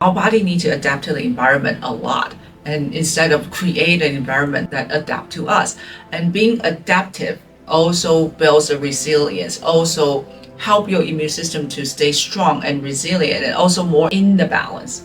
Our body needs to adapt to the environment a lot. And instead of create an environment that adapt to us. And being adaptive also builds a resilience, also help your immune system to stay strong and resilient, and also more in the balance.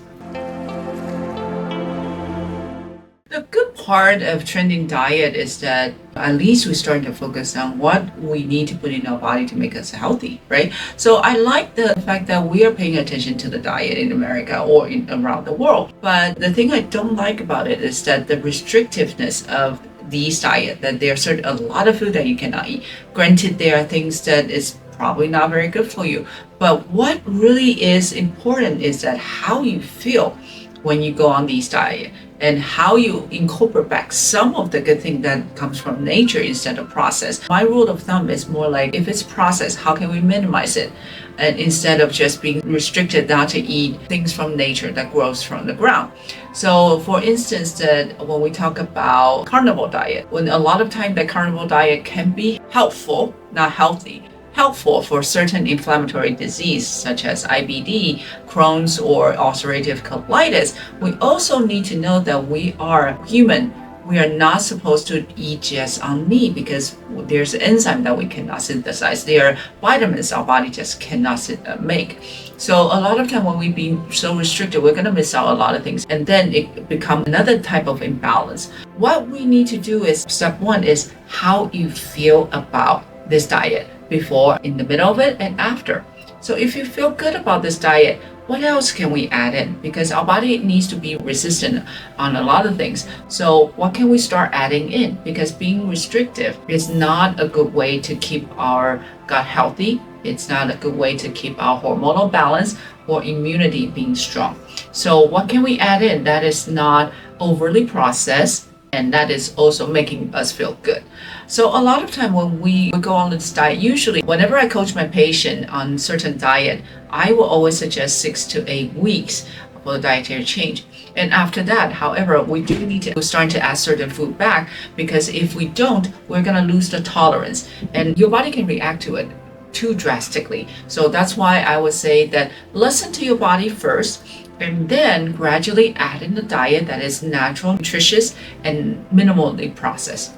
The good part of trending diet is that at least we're starting to focus on what we need to put in our body to make us healthy, right? So I like the fact that we are paying attention to the diet in America or around the world. But the thing I don't like about it is that the restrictiveness of these diet, that there's a lot of food that you cannot eat. Granted, there are things that is probably not very good for you. But what really is important is that how you feel when you go on these diet, and how you incorporate back some of the good thing that comes from nature instead of processed. My rule of thumb is more like, if it's processed, how can we minimize it? And instead of just being restricted not to eat things from nature that grows from the ground. So for instance, that when we talk about carnivore diet, when a lot of time the carnivore diet can be helpful, not healthy, helpful for certain inflammatory disease such as IBD, Crohn's, or ulcerative colitis, we also need to know that we are human. We are not supposed to eat just on meat because there's an enzyme that we cannot synthesize. There are vitamins our body just cannot make. So a lot of time when we be so restricted, we're going to miss out a lot of things, and then it becomes another type of imbalance. What we need to do is, step one is how you feel about this diet before, in the middle of it, and after. So if you feel good about this diet, what else can we add in? Because our body needs to be resistant on a lot of things. So what can we start adding in? Because being restrictive is not a good way to keep our gut healthy. It's not a good way to keep our hormonal balance or immunity being strong. So what can we add in that is not overly processed, and that is also making us feel good? So a lot of time when we go on this diet, usually whenever I coach my patient on certain diet, I will always suggest 6 to 8 weeks for the dietary change. And after that, however, we do need to start to add certain food back, because if we don't, we're going to lose the tolerance and your body can react to it too drastically. So that's why I would say that listen to your body first, and then gradually add in the diet that is natural, nutritious, and minimally processed.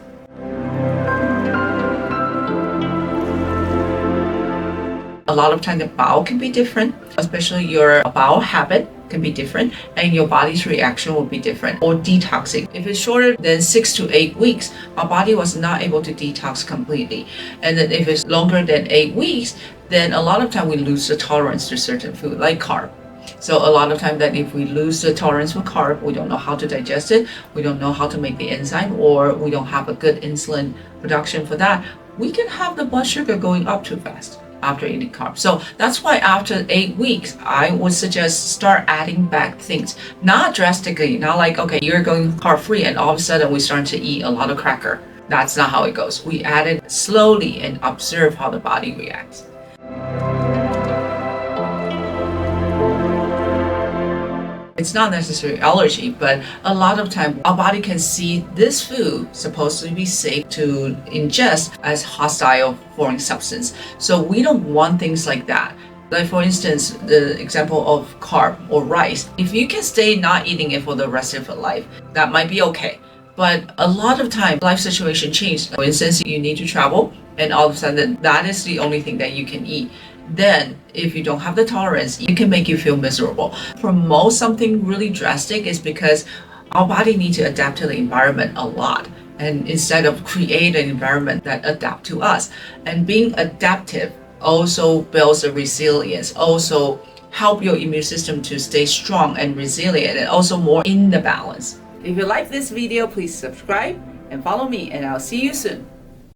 A lot of time the bowel can be different, especially your bowel habit can be different, and your body's reaction will be different. Or detoxing. If it's shorter than 6 to 8 weeks, our body was not able to detox completely. And then if it's longer than 8 weeks, then a lot of time we lose the tolerance to certain food, like carb. So a lot of time that if we lose the tolerance for carb, we don't know how to digest it, we don't know how to make the enzyme, or we don't have a good insulin production for that, we can have the blood sugar going up too fast after eating carbs. So that's why after 8 weeks, I would suggest start adding back things. Not drastically, not like, okay, you're going carb free and all of a sudden we start to eat a lot of cracker. That's not how it goes. We add it slowly and observe how the body reacts. It's not necessarily allergy, but a lot of time our body can see this food supposed to be safe to ingest as hostile foreign substance. So we don't want things like that. Like for instance, the example of carb or rice. If you can stay not eating it for the rest of your life, that might be okay. But a lot of time, life situation changes. For instance, you need to travel, and all of a sudden that is the only thing that you can eat. Then if you don't have the tolerance, it can make you feel miserable. Promote something really drastic is because our body needs to adapt to the environment a lot. And instead of create an environment that adapt to us. And being adaptive also builds a resilience, also help your immune system to stay strong and resilient, and also more in the balance. If you like this video, please subscribe and follow me, and I'll see you soon.